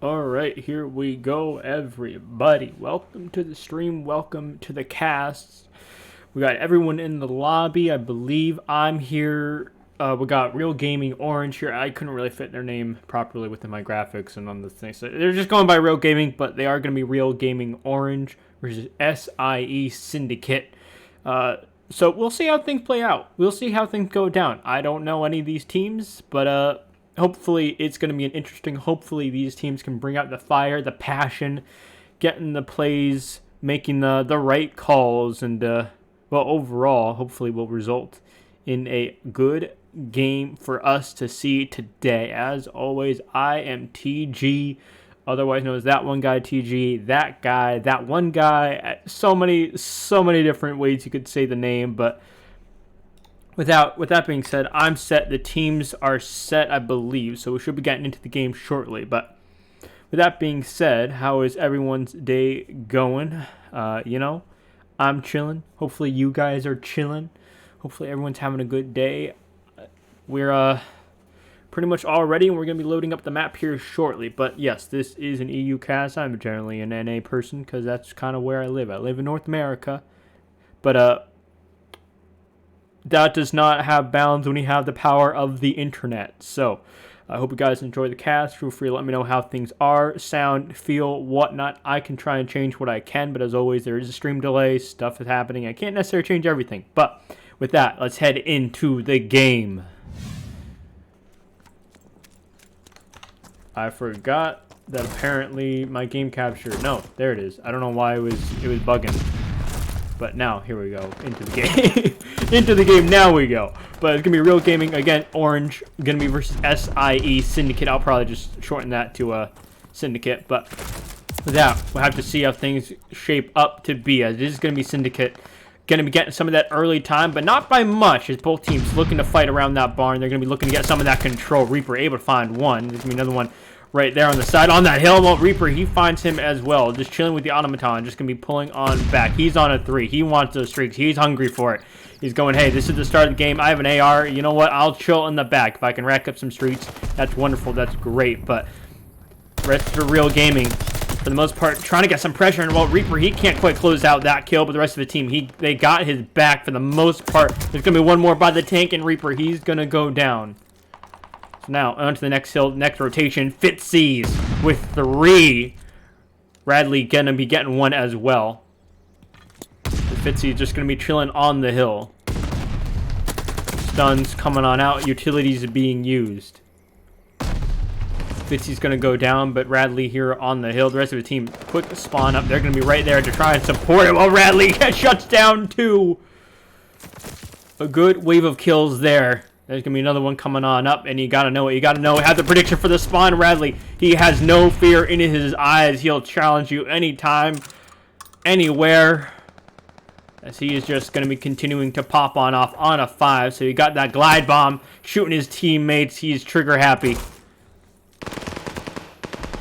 Alright, here we go, everybody. Welcome to the stream, welcome to the cast. We got everyone in the lobby, I believe. I'm here. We got Real Gaming Orange here. I couldn't really fit their name properly within my graphics and on the thing. So they're just going by Real Gaming, but they are going to be Real Gaming Orange versus SIE Syndicate. So we'll see how things play out. We'll see how things go down. I don't know any of these teams, but hopefully it's going to be an interesting. Hopefully these teams can bring out the fire, the passion, getting the plays, making the right calls, and well, overall, hopefully will result in a good game for us to see today. As always, I am TG, otherwise known as that one guy TG, that guy, that one guy. So many different ways you could say the name, but with that being said, I'm set. The teams are set, I believe, so we should be getting into the game shortly. But with that being said, how is everyone's day going? I'm chilling. Hopefully you guys are chilling. Hopefully everyone's having a good day. We're pretty much all ready, and we're going to be loading up the map here shortly. But yes, this is an EU cast. I'm generally an NA person because that's kind of where I live. I live in North America. But that does not have bounds when you have the power of the internet. So I hope you guys enjoy the cast. Feel free to let me know how things are, sound, feel, whatnot. I can try and change what I can, but as always, there is a stream delay. Stuff is happening. I can't necessarily change everything. But with that, let's head into the game. I forgot that apparently my game capture... No, there it is. I don't know why it was bugging. But now, here we go. Into the game. Into the game, now we go. But it's going to be Real Gaming, again, Orange. Going to be versus SIE Syndicate. I'll probably just shorten that to Syndicate. But with that, we'll have to see how things shape up to be. As it is going to be Syndicate. Going to be getting some of that early time, but not by much. As both teams looking to fight around that barn. They're going to be looking to get some of that control. Reaper able to find one. There's going to be another one right there on the side. On that hill, well, Reaper, he finds him as well. Just chilling with the automaton. Just going to be pulling on back. He's on a 3. He wants those streaks. He's hungry for it. He's going, hey, this is the start of the game. I have an AR. You know what? I'll chill in the back. If I can rack up some streaks, that's wonderful. That's great. But rest of Real Gaming, for the most part, trying to get some pressure. And, well, Reaper, he can't quite close out that kill, but the rest of the team, they got his back for the most part. There's going to be one more by the tank, and Reaper, he's going to go down. So now, on to the next hill, next rotation. Fitzies with 3. Radley going to be getting 1 as well. Fitzy just going to be chilling on the hill. Stuns coming on out. Utilities being used. Fitzy's going to go down, but Radley here on the hill. The rest of the team, quick spawn up. They're going to be right there to try and support it. Well, Radley shuts down 2. A good wave of kills there. There's going to be another one coming on up, and you got to know it. You got to know. Have the prediction for the spawn, Radley. He has no fear in his eyes. He'll challenge you anytime, anywhere. As he is just going to be continuing to pop on off on a 5. So you got that glide bomb shooting his teammates. He's trigger happy.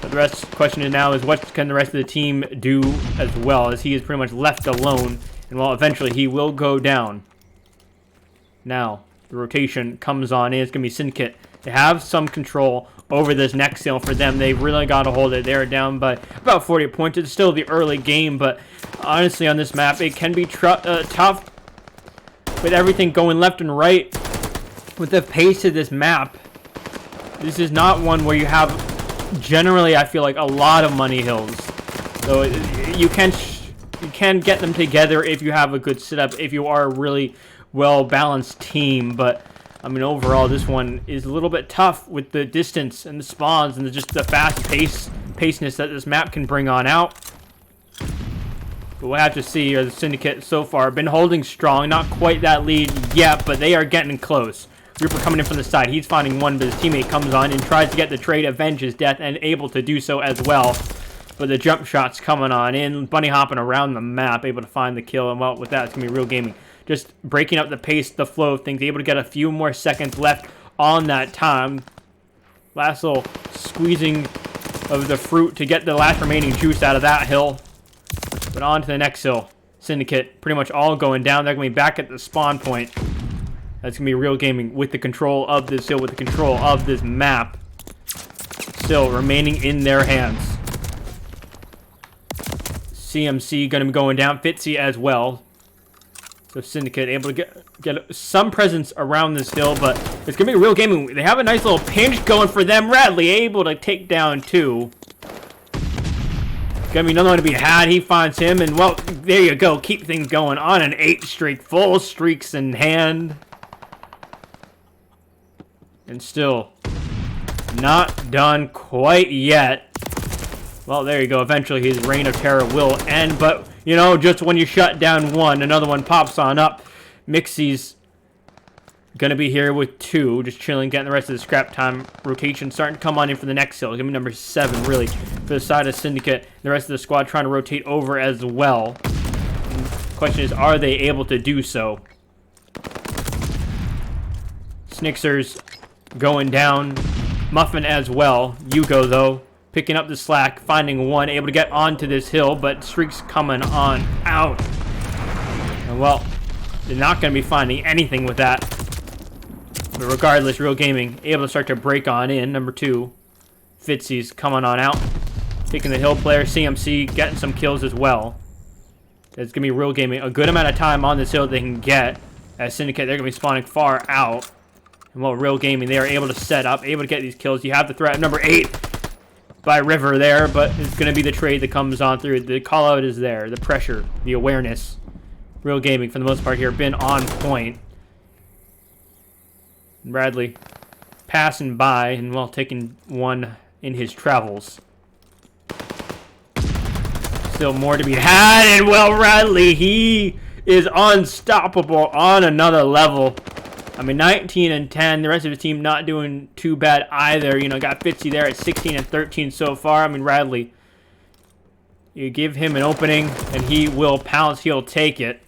But the question is now is what can the rest of the team do as well, as he is pretty much left alone. And well, eventually he will go down. Now, the rotation comes on in. It's going to be Syndicate. They have some control over this next hill for them. They've really got to hold it. They're down by about 40 points. It's still the early game, but honestly on this map, it can be tough with everything going left and right. With the pace of this map, this is not one where you have, generally, I feel like, a lot of money hills. So you can get them together if you have a good setup, if you are a really well-balanced team, but I mean, overall, this one is a little bit tough with the distance and the spawns and just the fast paceness that this map can bring on out. But we'll have to see. The Syndicate so far been holding strong. Not quite that lead yet, but they are getting close. Reaper coming in from the side. He's finding one, but his teammate comes on and tries to get the trade, avenge his death, and able to do so as well. But the jump shot's coming on in. Bunny hopping around the map, able to find the kill. And well, with that, it's going to be Real Gaming. Just breaking up the pace, the flow of things. Able to get a few more seconds left on that time. Last little squeezing of the fruit to get the last remaining juice out of that hill. But on to the next hill. Syndicate pretty much all going down. They're going to be back at the spawn point. That's going to be Real Gaming with the control of this hill, with the control of this map. still remaining in their hands. CMC going to be going down. Fitzy as well. So Syndicate able to get some presence around this hill, but it's going to be real gaming. They have a nice little pinch going for them. Radley able to take down 2. Gonna be another one to be had. He finds him, and well, there you go. Keep things going on an 8 streak. Full streaks in hand. And still not done quite yet. Well, there you go. Eventually, his reign of terror will end. But, you know, just when you shut down one, another one pops on up. Mixie's going to be here with 2. Just chilling, getting the rest of the scrap time rotation. Starting to come on in for the next hill. Give me number 7, really, for the side of Syndicate. The rest of the squad trying to rotate over as well. And the question is, are they able to do so? Snixers going down. Muffin as well. Yugo, though, picking up the slack, finding 1, able to get onto this hill, but streaks coming on out. And, well, they're not going to be finding anything with that. But regardless, Real Gaming able to start to break on in. Number 2, Fitzy's coming on out. Taking the hill player. CMC getting some kills as well. It's going to be Real Gaming. A good amount of time on this hill they can get. As Syndicate, they're going to be spawning far out. And well, Real Gaming, they are able to set up, able to get these kills. You have the threat of number 8 by River there, but it's going to be the trade that comes on through. The call-out is there. The pressure, the awareness. Real Gaming, for the most part here, been on point. Bradley passing by and, well, taking 1 in his travels. Still more to be had, and, well, Bradley, he is unstoppable on another level. I mean, 19 and 10. The rest of his team not doing too bad either. You know, got Fitzy there at 16 and 13 so far. I mean, Radley, you give him an opening, and he will pounce. He'll take it.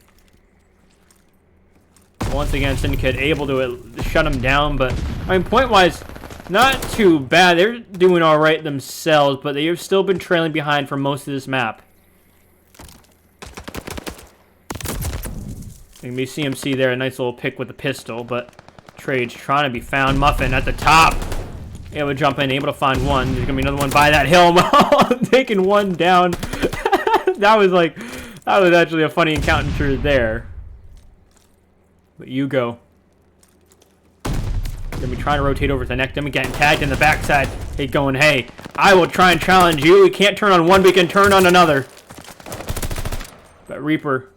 Once again, Syndicate able to shut him down. But, I mean, point-wise, not too bad. They're doing all right themselves, but they have still been trailing behind for most of this map. Gonna be CMC there, a nice little pick with the pistol, but Trade's trying to be found. Muffin at the top. Able to jump in, able to find 1. There's gonna be another one by that hill. Taking 1 down. that was actually a funny encounter there. But you go. Gonna be trying to rotate over to the next. Then we getting tagged in the backside. Hey, going, hey, I will try and challenge you. We can't turn on one, we can turn on another. But Reaper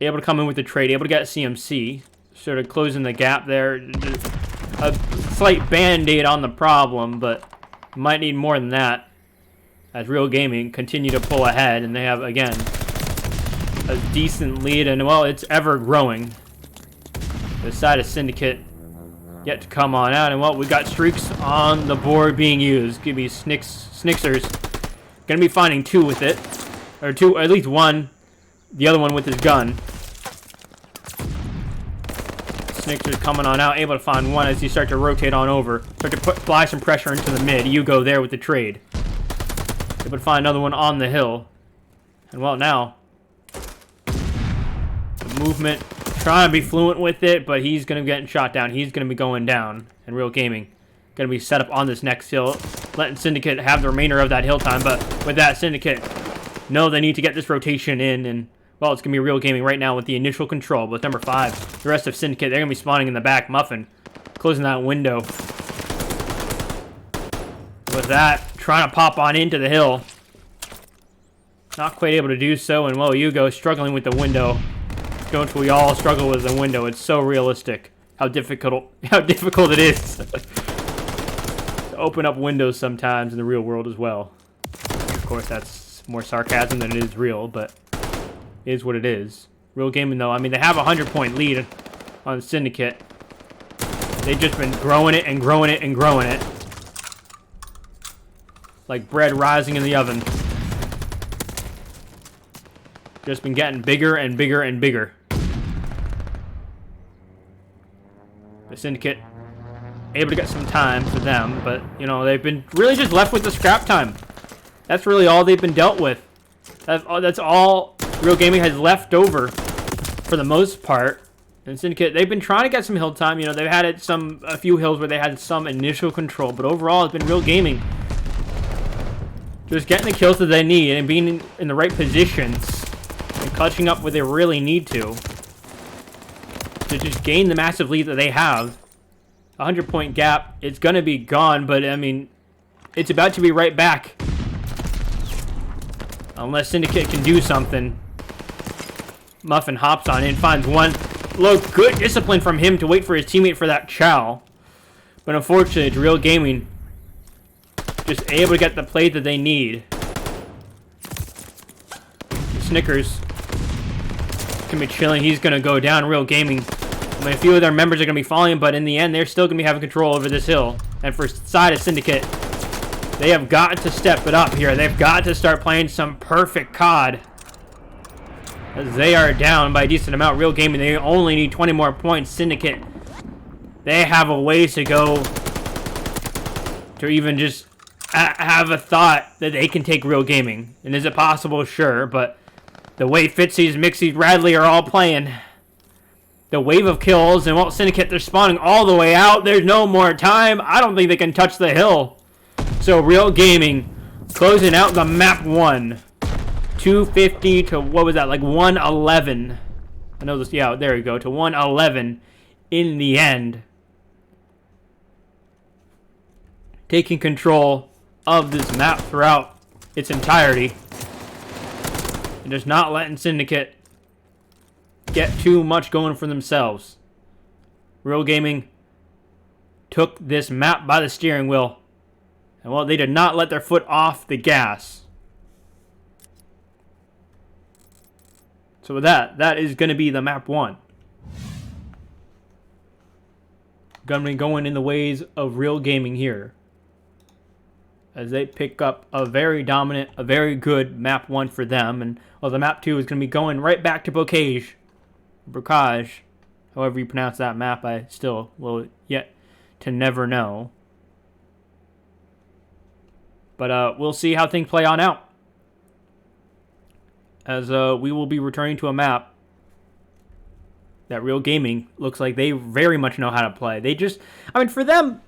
able to come in with the trade, able to get CMC, sort of closing the gap there. A slight band-aid on the problem, but might need more than that. As Real Gaming continue to pull ahead, and they have, again, a decent lead, and, well, it's ever growing. The side of Syndicate yet to come on out, and, well, we got streaks on the board being used. Give me Snixers. Gonna be finding 2 with it, or 2, at least 1. The other one with his gun. Snixers coming on out, able to find 1 as you start to rotate on over. Start to apply some pressure into the mid. You go there with the trade. Able to find another one on the hill. And, well, now, the movement, trying to be fluent with it, but he's going to be getting shot down. He's going to be going down. And Real Gaming going to be set up on this next hill, letting Syndicate have the remainder of that hill time. But with that, Syndicate know they need to get this rotation in, and, well, it's going to be Real Gaming right now with the initial control. But number 5, the rest of Syndicate, they're going to be spawning in the back. Muffin closing that window. With that, trying to pop on into the hill. Not quite able to do so, and, well, Yugo struggling with the window. Don't we all struggle with the window? It's so realistic how difficult it is to open up windows sometimes in the real world as well. Of course, that's more sarcasm than it is real, but it is what it is. Real Gaming, though, I mean, they have a 100-point lead on Syndicate. They've just been growing it and growing it and growing it. Like bread rising in the oven. Just been getting bigger and bigger and bigger. The Syndicate able to get some time for them, but, you know, they've been really just left with the scrap time. That's really all they've been dealt with. That's all Real Gaming has left over for the most part. And Syndicate, they've been trying to get some hill time. You know, they've had a few hills where they had some initial control, but overall it's been Real Gaming Just getting the kills that they need and being in the right positions and clutching up where they really need to just gain the massive lead that they have. 100-point gap. It's going to be gone, but, I mean, it's about to be right back. Unless Syndicate can do something. Muffin hops on in, finds one. Look, good discipline from him to wait for his teammate for that chow. But unfortunately, it's Real Gaming just able to get the play that they need. Snickers can be chilling. He's going to go down. Real Gaming. I mean, a few of their members are going to be falling, but in the end, they're still going to be having control over this hill. And for SIE Syndicate, they have got to step it up here. They've got to start playing some perfect COD. As they are down by a decent amount. Real Gaming, they only need 20 more points. Syndicate, they have a ways to go to even just have a thought that they can take Real Gaming. And is it possible? Sure, but the way Fitzy's, Mixies, Radley are all playing, the wave of kills, and well, Syndicate, they're spawning all the way out. There's no more time. I don't think they can touch the hill. So Real Gaming closing out the map 1. 250 to, what was that, like 111. I know this, yeah, there you go, to 111 in the end. Taking control of this map throughout its entirety. And just not letting Syndicate get too much going for themselves. Real Gaming took this map by the steering wheel. And well, they did not let their foot off the gas. So with that is going to be the map 1. Going to be going in the ways of Real Gaming here. As they pick up a very dominant, a very good map 1 for them. And well, the map 2 is going to be going right back to Bocage. Bocage, however you pronounce that map, I still will yet to never know. But we'll see how things play on out. As we will be returning to a map that Real Gaming looks like they very much know how to play. They just, I mean, for them,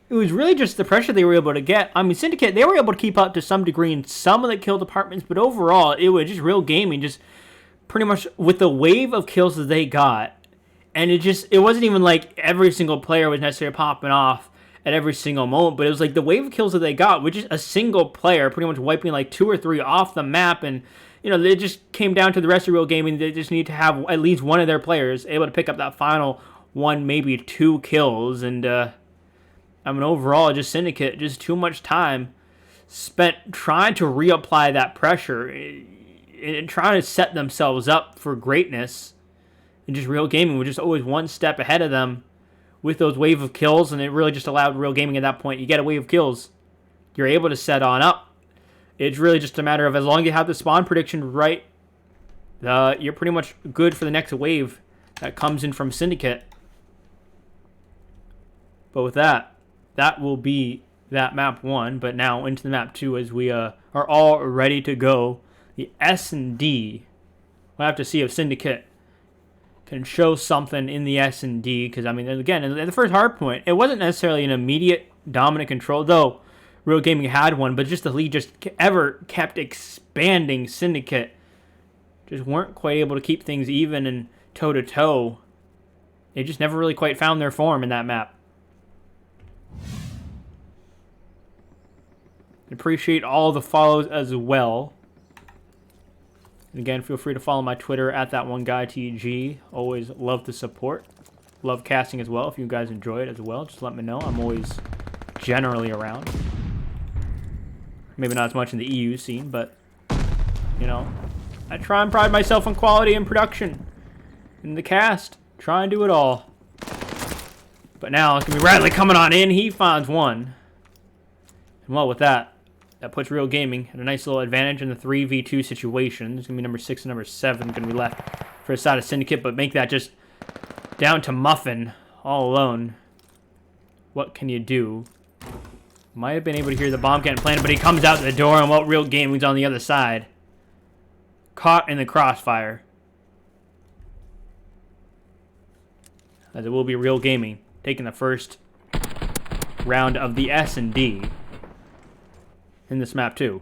it was really just the pressure they were able to get. I mean, Syndicate, they were able to keep up to some degree in some of the kill departments, but overall, it was just Real Gaming just pretty much with the wave of kills that they got. And it wasn't even like every single player was necessarily popping off at every single moment, but it was like the wave of kills that they got, which is a single player pretty much wiping like 2 or 3 off the map. And you know, they just came down to the rest of Real Gaming. They just need to have at least one of their players able to pick up that final 1, maybe 2 kills. And, I mean, overall, just Syndicate, just too much time spent trying to reapply that pressure and trying to set themselves up for greatness. And just Real Gaming was just always one step ahead of them with those wave of kills. And it really just allowed Real Gaming at that point, you get a wave of kills, you're able to set on up. It's really just a matter of as long as you have the spawn prediction right, you're pretty much good for the next wave that comes in from Syndicate. But with that will be that map 1. But now into the map 2 as we are all ready to go. The S&D. We'll have to see if Syndicate can show something in the S&D. Because, I mean, again, in the first hard point, it wasn't necessarily an immediate dominant control, though Real Gaming had one, but just the lead just ever kept expanding. Syndicate just weren't quite able to keep things even and toe-to-toe. They just never really quite found their form in that map. Appreciate all the follows as well. And again, feel free to follow my Twitter at ThatOneGuyTG. Always love the support. Love casting as well. If you guys enjoy it as well, just let me know. I'm always generally around. Maybe not as much in the EU scene, but, you know, I try and pride myself on quality and production. In the cast, try and do it all. But now it's going to be Radley coming on in. He finds one. And well, with that puts Real Gaming at a nice little advantage in the 3v2 situation. There's going to be number 6 and number 7 going to be left for a side of Syndicate, but make that just down to Muffin all alone. What can you do? Might have been able to hear the bomb getting planted, but he comes out the door, and well, Real Gaming's on the other side. Caught in the crossfire. As it will be Real Gaming taking the first round of the S&D. in this map too.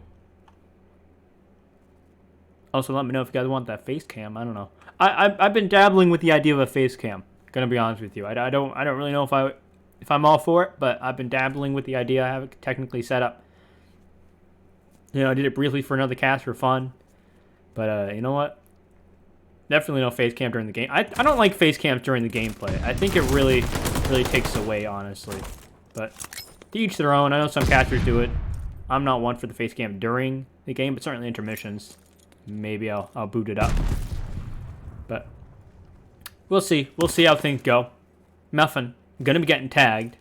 Also, let me know if you guys want that face cam. I don't know. I've been dabbling with the idea of a face cam. Gonna be honest with you. I don't really know if I'm all for it, but I've been dabbling with the idea. I have it technically set up. You know, I did it briefly for another cast for fun, but you know what? Definitely no face cam during the game. I don't like face cams during the gameplay. I think it really takes away, honestly. But to each their own. I know some casters do it. I'm not one for the face cam during the game, but certainly intermissions. Maybe I'll boot it up. But we'll see. We'll see how things go. Muffin gonna be getting tagged,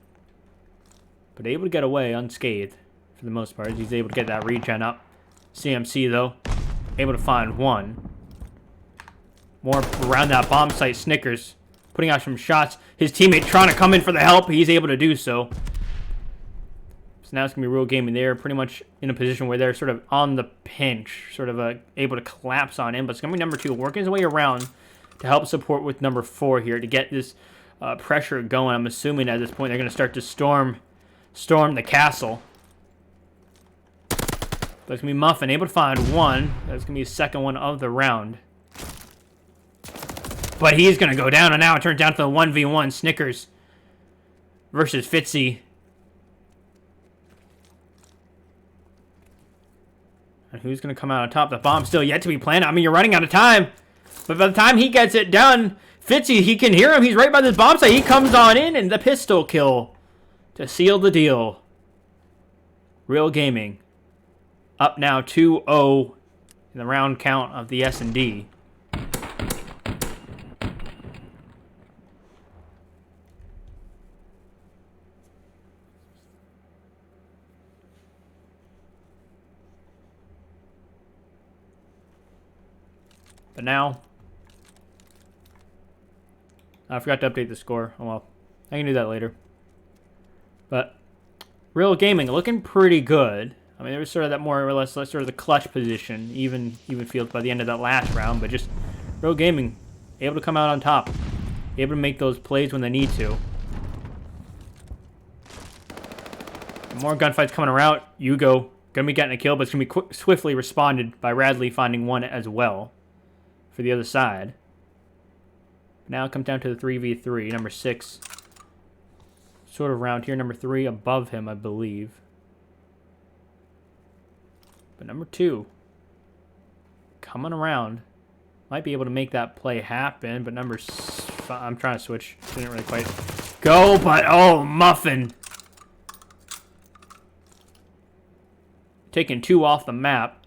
but able to get away unscathed for the most part. He's able to get that regen up. CMC though, able to find one. More around that bomb site. Snickers putting out some shots. His teammate trying to come in for the help. He's able to do so. So now it's going to be Real Gaming. They're pretty much in a position where they're sort of on the pinch, sort of able to collapse on him. But it's going to be number 2, working his way around to help support with number 4 here to get this pressure going. I'm assuming at this point they're going to start to storm the castle. But it's going to be Muffin, able to find one. That's going to be his second one of the round. But he's going to go down, and now it turns down to the 1v1. Snickers versus Fitzy. And who's going to come out on top? The bomb's still yet to be planted. I mean, you're running out of time. But by the time he gets it done, Fitzy, he can hear him. He's right by this bomb site. He comes on in, and the pistol kill to seal the deal. Real Gaming up now 2-0 in the round count of the S&D. But now, I forgot to update the score. Oh well, I can do that later. But Real Gaming looking pretty good. I mean, there was sort of that more or less sort of the clutch position, even field by the end of that last round. But just Real Gaming able to come out on top, able to make those plays when they need to. More gunfights coming around. Hugo gonna be getting a kill, but it's gonna be swiftly responded by Radley finding one as well for the other side. Now it comes down to the 3v3. Number 6 sort of around here. Number 3 above him, I believe. But number 2 coming around. Might be able to make that play happen, but I'm trying to switch. Didn't really quite go, but oh, Muffin. Taking 2 off the map.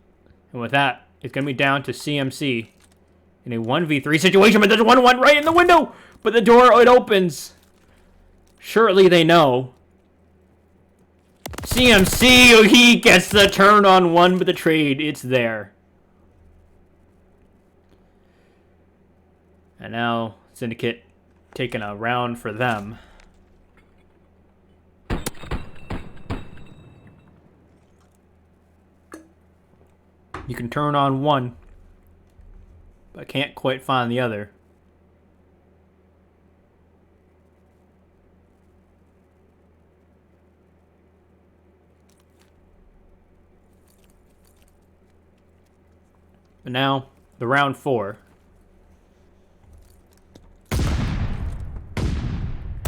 And with that, it's going to be down to CMC. In a 1v3 situation, but there's 1-1 right in the window. But the door, it opens. Surely they know. CMC, he gets the turn on one, but the trade, it's there. And now Syndicate taking a round for them. You can turn on one, but can't quite find the other. But now, the round 4.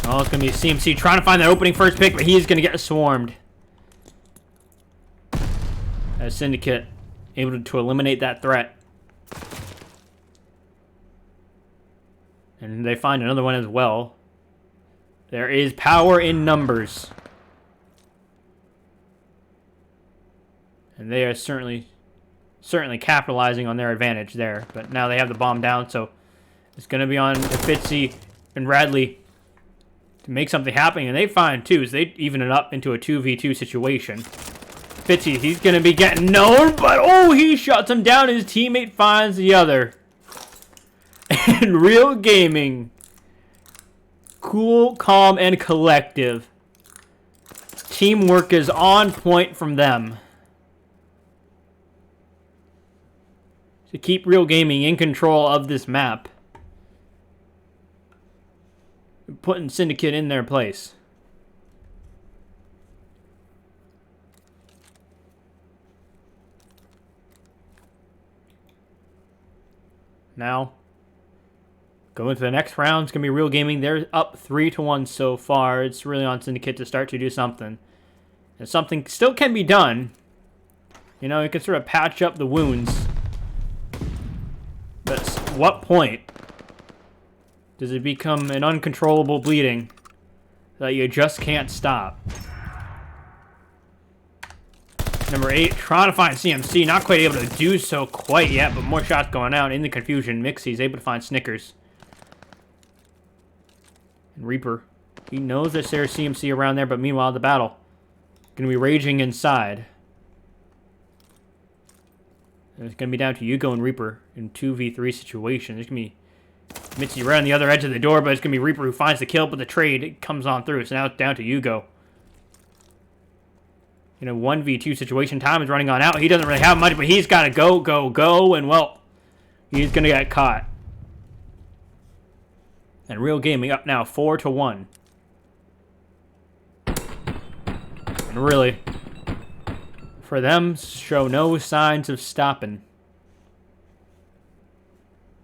Oh, it's going to be CMC trying to find that opening first pick, but he's going to get swarmed. As Syndicate able to eliminate that threat. And they find another one as well. There is power in numbers. And they are certainly capitalizing on their advantage there. But now they have the bomb down, so it's going to be on Fitzy and Radley to make something happen. And they find 2, so they even it up into a 2v2 situation. Fitzy, he's going to be getting known, but oh, he shuts him down. His teammate finds the other. And Real Gaming, cool, calm, and collective. Teamwork is on point from them. To keep Real Gaming in control of this map. Putting Syndicate in their place. now. Going to the next round, it's going to be Real Gaming. They're up 3-1 so far. It's really on Syndicate to start to do something. And something still can be done. You know, you can sort of patch up the wounds. But at what point does it become an uncontrollable bleeding that you just can't stop? Number 8, trying to find CMC. Not quite able to do so quite yet, but more shots going out. In the confusion, Mixie's able to find Snickers. And Reaper, he knows that there's CMC around there, but meanwhile, the battle going to be raging inside. And it's going to be down to Yugo and Reaper in 2v3 situation. There's going to be Mitzi right on the other edge of the door, but it's going to be Reaper who finds the kill, but the trade comes on through. So now it's down to Yugo. In a 1v2 situation, time is running on out. He doesn't really have much, but he's got to go, and well, he's going to get caught. And Real Gaming up now 4-1. And really, for them, show no signs of stopping.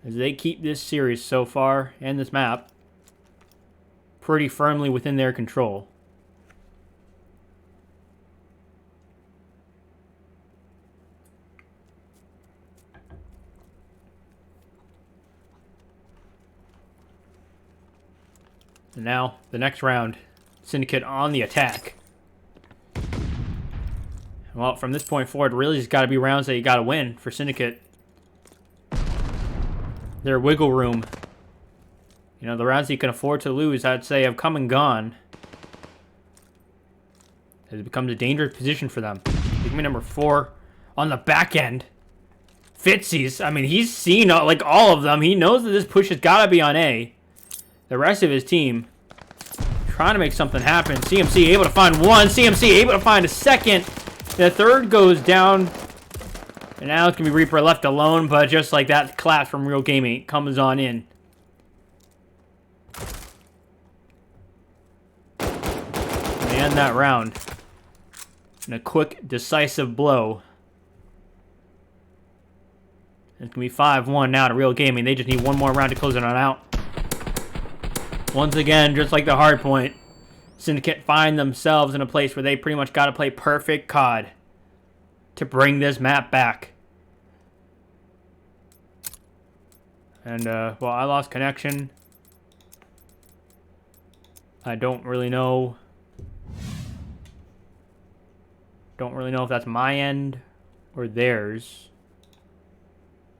As they keep this series so far, and this map, pretty firmly within their control. And now, the next round, Syndicate on the attack. Well, from this point forward, really just got to be rounds that you got to win for Syndicate. Their wiggle room. You know, the rounds you can afford to lose, I'd say, have come and gone. It becomes a dangerous position for them. Give me number 4 on the back end. Fitzy's, I mean, he's seen like all of them. He knows that this push has got to be on A. The rest of his team trying to make something happen. CMC able to find one. CMC able to find a second. The third goes down. And now it's going to be Reaper left alone. But just like that, collapse from Real Gaming comes on in. And they end that round in a quick, decisive blow. It's going to be 5-1 now to Real Gaming. They just need one more round to close it on out. Once again, just like the hard point, Syndicate find themselves in a place where they pretty much got to play perfect COD to bring this map back. And, well, I lost connection. I don't really know. Don't really know if that's my end or theirs.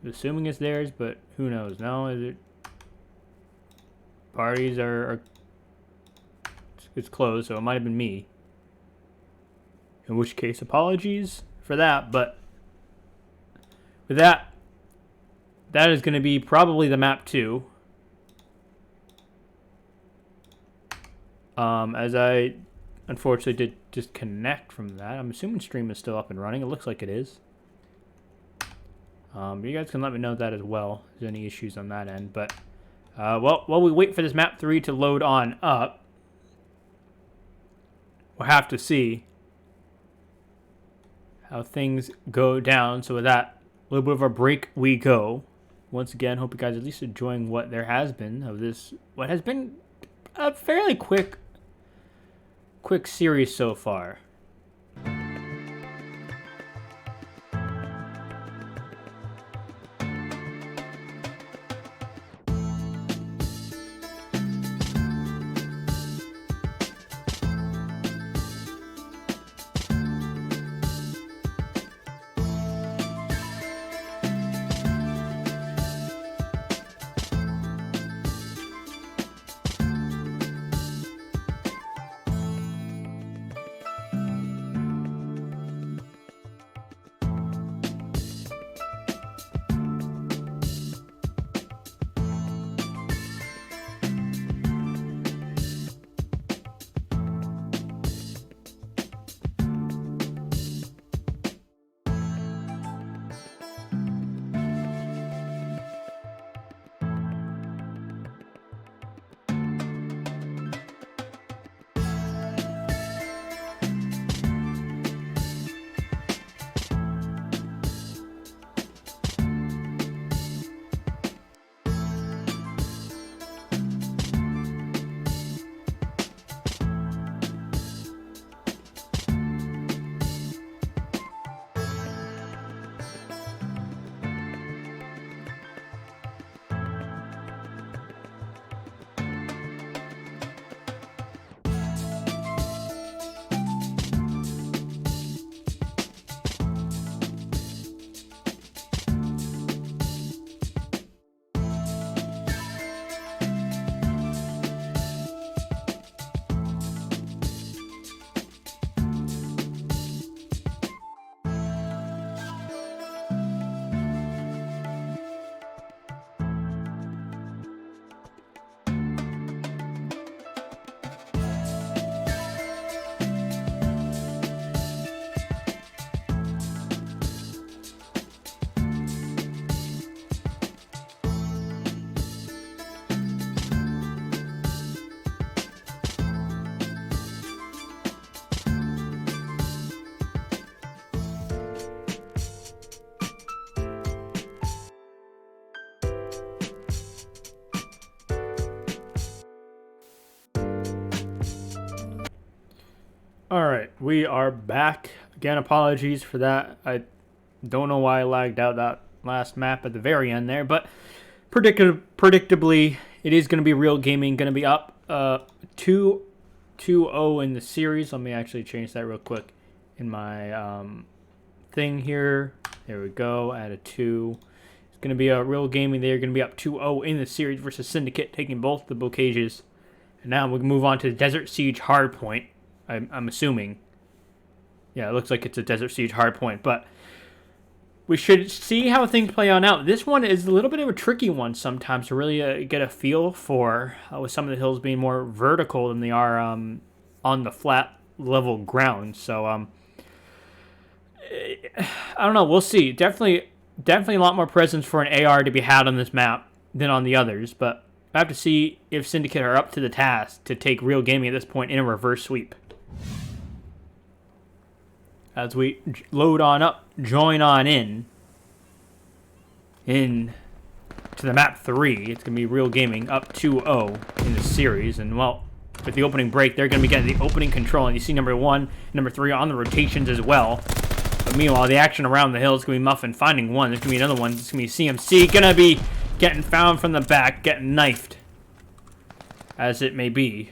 I'm assuming it's theirs, but who knows? No, is it? Parties are it's closed, so it might have been me. In which case, apologies for that. But with that, that is going to be probably the map 2. As I unfortunately did disconnect from that. I'm assuming stream is still up and running. It looks like it is. You guys can let me know that as well. If there's any issues on that end, but. Well, while we wait for this map 3 to load on up, we'll have to see how things go down. So with that, a little bit of a break we go. Once again, hope you guys are at least enjoying what there has been of this, what has been a fairly quick series so far. Alright, we are back. Again, apologies for that. I don't know why I lagged out that last map at the very end there, but predictably, it is going to be Real Gaming, going to be up 2-0 in the series. Let me actually change that real quick in my thing here. There we go, add a 2. It's going to be a Real Gaming. They're going to be up 2-0 in the series versus Syndicate, taking both the Bocages. And now we move on to the Desert Siege Hardpoint. I'm assuming. Yeah, it looks like it's a Desert Siege Hardpoint, but we should see how things play on out. This one is a little bit of a tricky one sometimes to really get a feel for, with some of the hills being more vertical than they are on the flat level ground. So I don't know. We'll see. Definitely a lot more presence for an AR to be had on this map than on the others, but I have to see if Syndicate are up to the task to take Real Gaming at this point in a reverse sweep. As we load on up, join on in to the map 3. It's going to be Real Gaming up 2-0 in the series. And, well, with the opening break, they're going to be getting the opening control. And you see number 1 and number 3 on the rotations as well. But meanwhile, the action around the hill is going to be Muffin finding one. There's going to be another one. It's going to be CMC. Going to be getting found from the back, getting knifed, as it may be.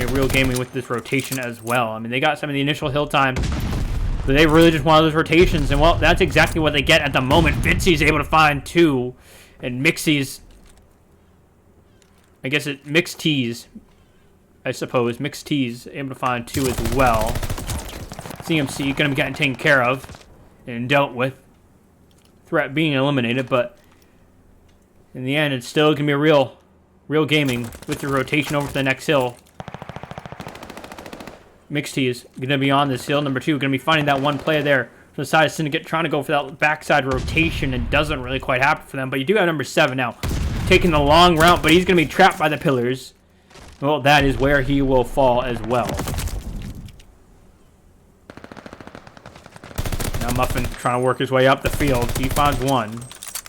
Real Gaming with this rotation as well. I mean, they got some of the initial hill time, but they really just wanted those rotations, and well, that's exactly what they get at the moment. Fitzy's able to find 2, and Mixie's, I guess it Mixed T's, I suppose, Mixed T's able to find 2 as well. CMC gonna be getting taken care of and dealt with. Threat being eliminated, but in the end, it's still gonna be a real Gaming with the rotation over to the next hill. Mixed T is going to be on this hill. Number 2, going to be finding that one player there from the side of Syndicate, trying to go for that backside rotation. It doesn't really quite happen for them, but you do have number 7 now, taking the long route, but he's going to be trapped by the pillars. Well, that is where he will fall as well. Now Muffin trying to work his way up the field. He finds 1.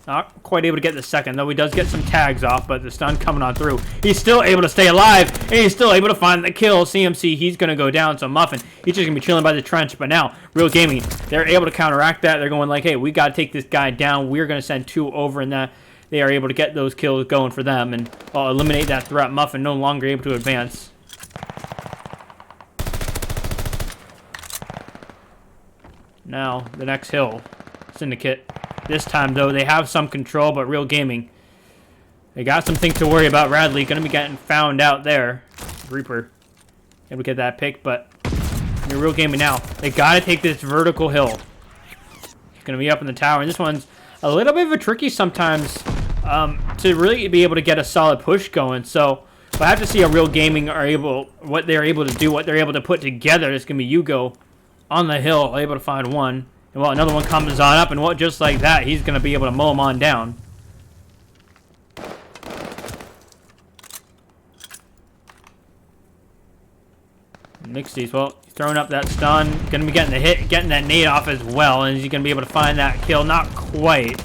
Not quite able to get the second, though he does get some tags off, but the stun coming on through. He's still able to stay alive, and he's still able to find the kill. CMC, he's going to go down, so Muffin, he's just going to be chilling by the trench. But now, Real Gaming, they're able to counteract that. They're going like, hey, we got to take this guy down. We're going to send 2 over, and that they are able to get those kills going for them and eliminate that threat. Muffin no longer able to advance. Now, the next hill, Syndicate. This time, though, they have some control, but Real Gaming, they got some things to worry about. Radley going to be getting found out there. Reaper able to get that pick, but Real Gaming now, they got to take this vertical hill. Going to be up in the tower, and this one's a little bit of a tricky sometimes to really be able to get a solid push going. So we'll have to see how Real Gaming are able, what they're able to do, what they're able to put together. It's going to be Yugo on the hill, able to find 1. And well, another one comes on up, and what, just like that, he's going to be able to mow him on down. Mixties, well, he's throwing up that stun. Going to be getting the hit, getting that nade off as well, and he's going to be able to find that kill. Not quite.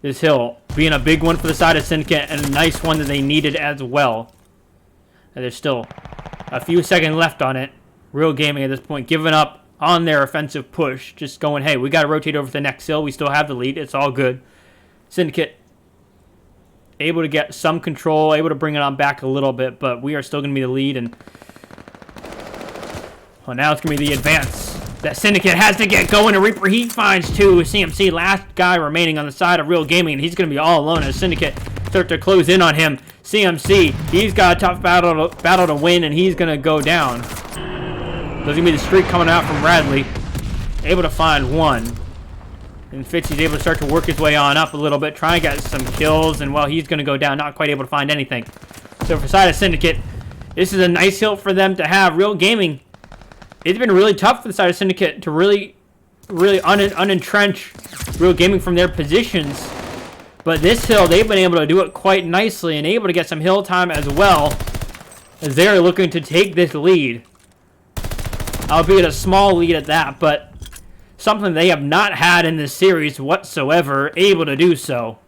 This hill being a big one for the side of Syndicate, and a nice one that they needed as well. And there's still a few seconds left on it. Real Gaming at this point giving up on their offensive push, just going, hey, we got to rotate over to the next hill. We still have the lead. It's all good. Syndicate able to get some control, able to bring it on back a little bit, but we are still going to be the lead. And well, now it's going to be the advance that Syndicate has to get going. And Reaper, he finds 2. CMC, last guy remaining on the side of Real Gaming, and he's going to be all alone as Syndicate start to close in on him. CMC, he's got a tough battle to win, and he's going to go down. There's going to be the streak coming out from Radley. Able to find 1. And Fitzy's able to start to work his way on up a little bit, try and get some kills, and well, he's going to go down, not quite able to find anything. So for side of Syndicate, this is a nice hill for them to have. Real Gaming, it's been really tough for the side of Syndicate to really unentrench Real Gaming from their positions. But this hill, they've been able to do it quite nicely and able to get some hill time as well, as they're looking to take this lead. Albeit a small lead at that, but something they have not had in this series whatsoever, able to do so.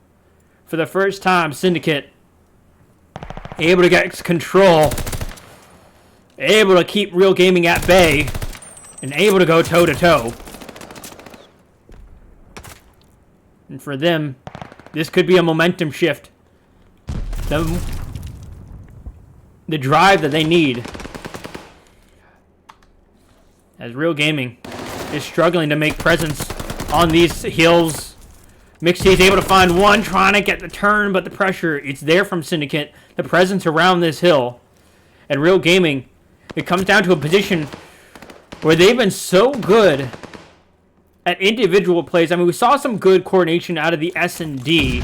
For the first time, Syndicate able to get control, able to keep Real Gaming at bay, and able to go toe-to-toe. And for them, this could be a momentum shift. The drive that they need. As Real Gaming is struggling to make presence on these hills. Mixie is able to find one, trying to get the turn, but the pressure, it's there from Syndicate. The presence around this hill. And Real Gaming, it comes down to a position where they've been so good at individual plays. I mean, we saw some good coordination out of the S&D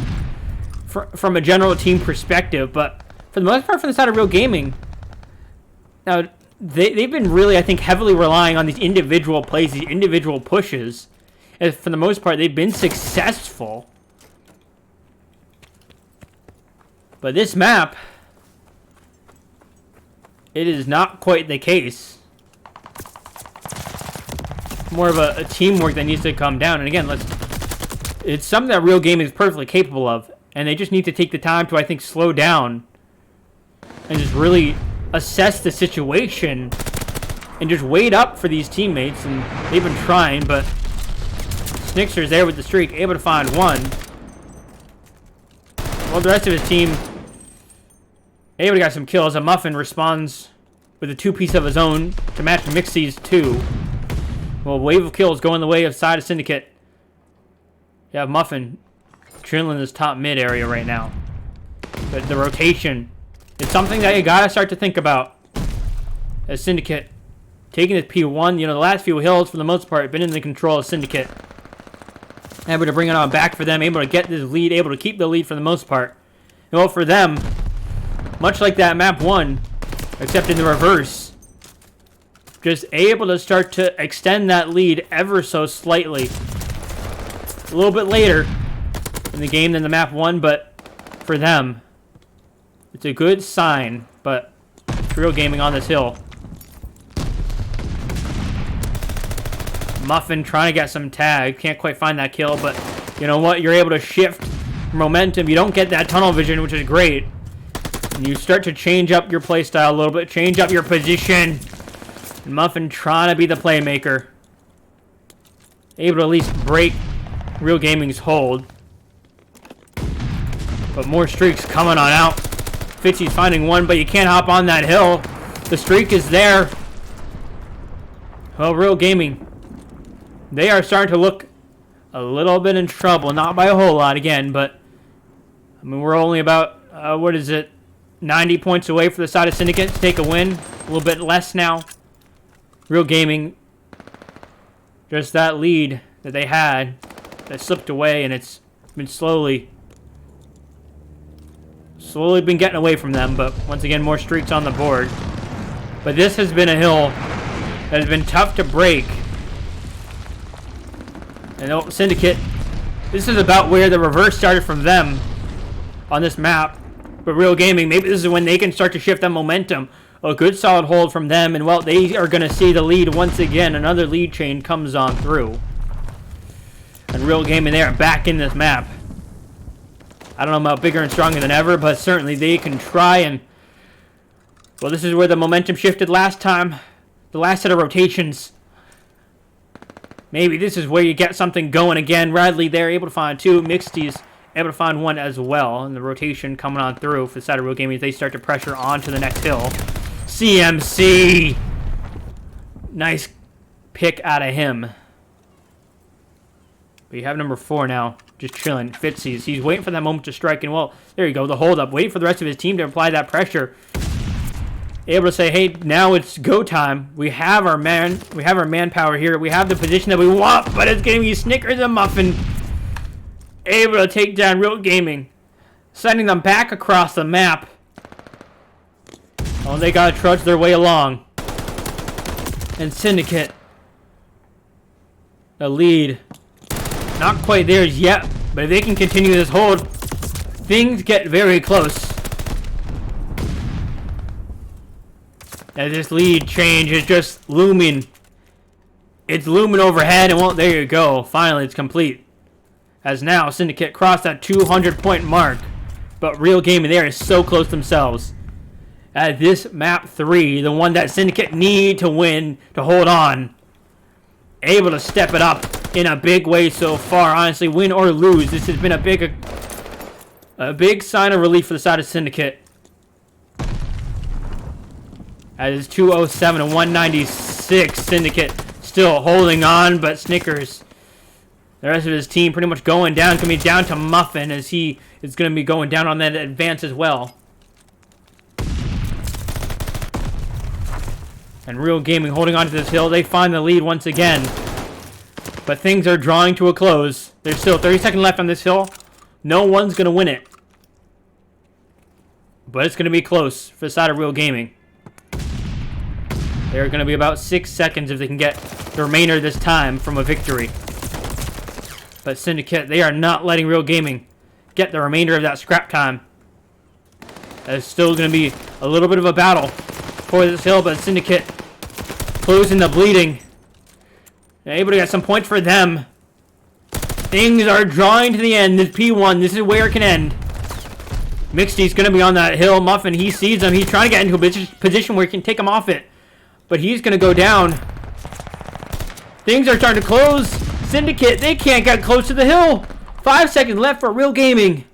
from a general team perspective, but for the most part, from the side of Real Gaming, now they've been really, I think, heavily relying on these individual plays, these individual pushes. And for the most part, they've been successful. But this map, it is not quite the case. More of a teamwork that needs to come down. And again, it's something that Real Gaming is perfectly capable of. And they just need to take the time to, I think, slow down and just really assess the situation and just wait up for these teammates. And they've been trying, but Snickster's there with the streak, able to find one. Well, the rest of his team able to get some kills. A Muffin responds with a two-piece of his own to match Mixie's two. Well, wave of kills going the way of side of Syndicate. You have Muffin chilling in this top mid area right now. But the rotation, it's something that you gotta start to think about. As Syndicate taking this P1, you know, the last few hills for the most part have been in the control of Syndicate. Able to bring it on back for them, able to get this lead, able to keep the lead for the most part. And well, for them, much like that map 1, except in the reverse, just able to start to extend that lead ever so slightly. A little bit later in the game than the map 1, but for them, it's a good sign. But Real Gaming on this hill. Muffin trying to get some tag. Can't quite find that kill, but you know what? You're able to shift momentum. You don't get that tunnel vision, which is great. And you start to change up your play style a little bit. Change up your position. And Muffin trying to be the playmaker. Able to at least break Real Gaming's hold. But more streaks coming on out. Fitzy's finding one, but you can't hop on that hill. The streak is there. Well, Real Gaming, they are starting to look a little bit in trouble. Not by a whole lot again, but I mean, we're only about, 90 points away for the side of Syndicate to take a win. A little bit less now. Real Gaming, just that lead that they had that slipped away, and it's been slowly been getting away from them. But once again, more streaks on the board. But this has been a hill that has been tough to break. And Syndicate, this is about where the reverse started from them on this map. But Real Gaming, maybe this is when they can start to shift that momentum. A good solid hold from them, and well, they are going to see the lead once again. Another lead chain comes on through. And Real Gaming, they are back in this map. I don't know about bigger and stronger than ever, but certainly they can try. And well, this is where the momentum shifted last time. The last set of rotations. Maybe this is where you get something going again. Radley there, able to find two. Mixties able to find one as well. And the rotation coming on through for the side of Real Gaming as they start to pressure on to the next hill. CMC! Nice pick out of him. But you have number 4 now, just chilling. Fitzy's. He's waiting for that moment to strike. And well, there you go, the hold up. Waiting for the rest of his team to apply that pressure. Able to say, hey, now it's go time. We have our manpower here. We have the position that we want, but it's getting you Snickers and Muffin. Able to take down Real Gaming. Sending them back across the map. Oh, they gotta trudge their way along. And Syndicate, the lead. Not quite theirs yet, but if they can continue this hold, things get very close. As this lead change is just looming. It's looming overhead, and well, there you go. Finally, it's complete. As now, Syndicate crossed that 200-point mark. But Real Gaming there is so close themselves. At this map 3, the one that Syndicate need to win to hold on. Able to step it up in a big way so far. Honestly, win or lose, this has been a big sign of relief for the side of Syndicate. That is 207 and 196. Syndicate still holding on, but Snickers, the rest of his team pretty much going down. It's going to be down to Muffin as he is going to be going down on that advance as well. And Real Gaming holding on to this hill. They find the lead once again. But things are drawing to a close. There's still 30 seconds left on this hill. No one's going to win it. But it's going to be close for the side of Real Gaming. They're going to be about 6 seconds if they can get the remainder of this time from a victory. But Syndicate, they are not letting Real Gaming get the remainder of that scrap time. It's still going to be a little bit of a battle for this hill, but Syndicate closing the bleeding. They're able to get some points for them. Things are drawing to the end. This P1, this is where it can end. Mixty's going to be on that hill. Muffin, he sees him. He's trying to get into a position where he can take him off it. But he's going to go down. Things are starting to close. Syndicate, they can't get close to the hill. 5 seconds left for Real Gaming.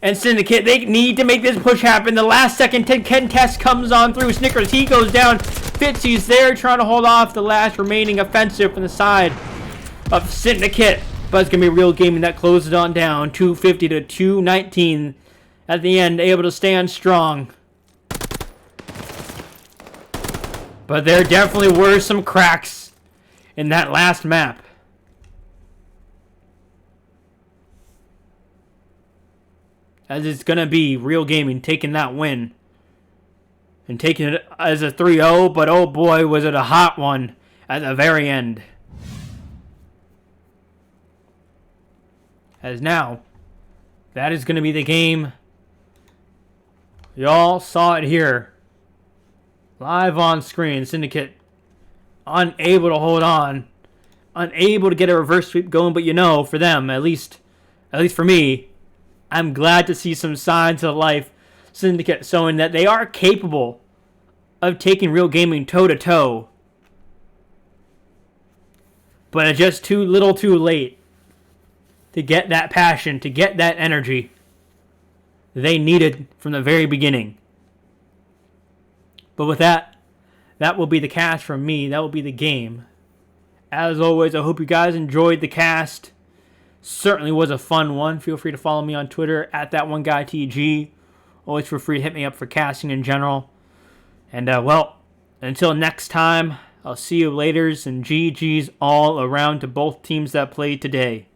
And Syndicate, they need to make this push happen. The last second Ken test comes on through. Snickers, he goes down. Fitzy's there trying to hold off the last remaining offensive from the side of Syndicate. But it's going to be Real Gaming that closes on down. 250 to 219 at the end. Able to stand strong. But there definitely were some cracks in that last map. As it's going to be Real Gaming taking that win. And taking it as a 3-0. But oh boy, was it a hot one at the very end. As now, that is going to be the game. Y'all saw it here. Live on screen. Syndicate unable to hold on. Unable to get a reverse sweep going. But you know, for them, at least for me, I'm glad to see some signs of life. Syndicate showing that they are capable of taking Real Gaming toe-to-toe. But it's just too little too late to get that passion, to get that energy they needed from the very beginning. But with that, that will be the cast from me. That will be the game. As always, I hope you guys enjoyed the cast. Certainly was a fun one. Feel free to follow me on Twitter at ThatOneGuyTG. Always feel free to hit me up for casting in general. And, well, until next time, I'll see you later. And GG's all around to both teams that played today.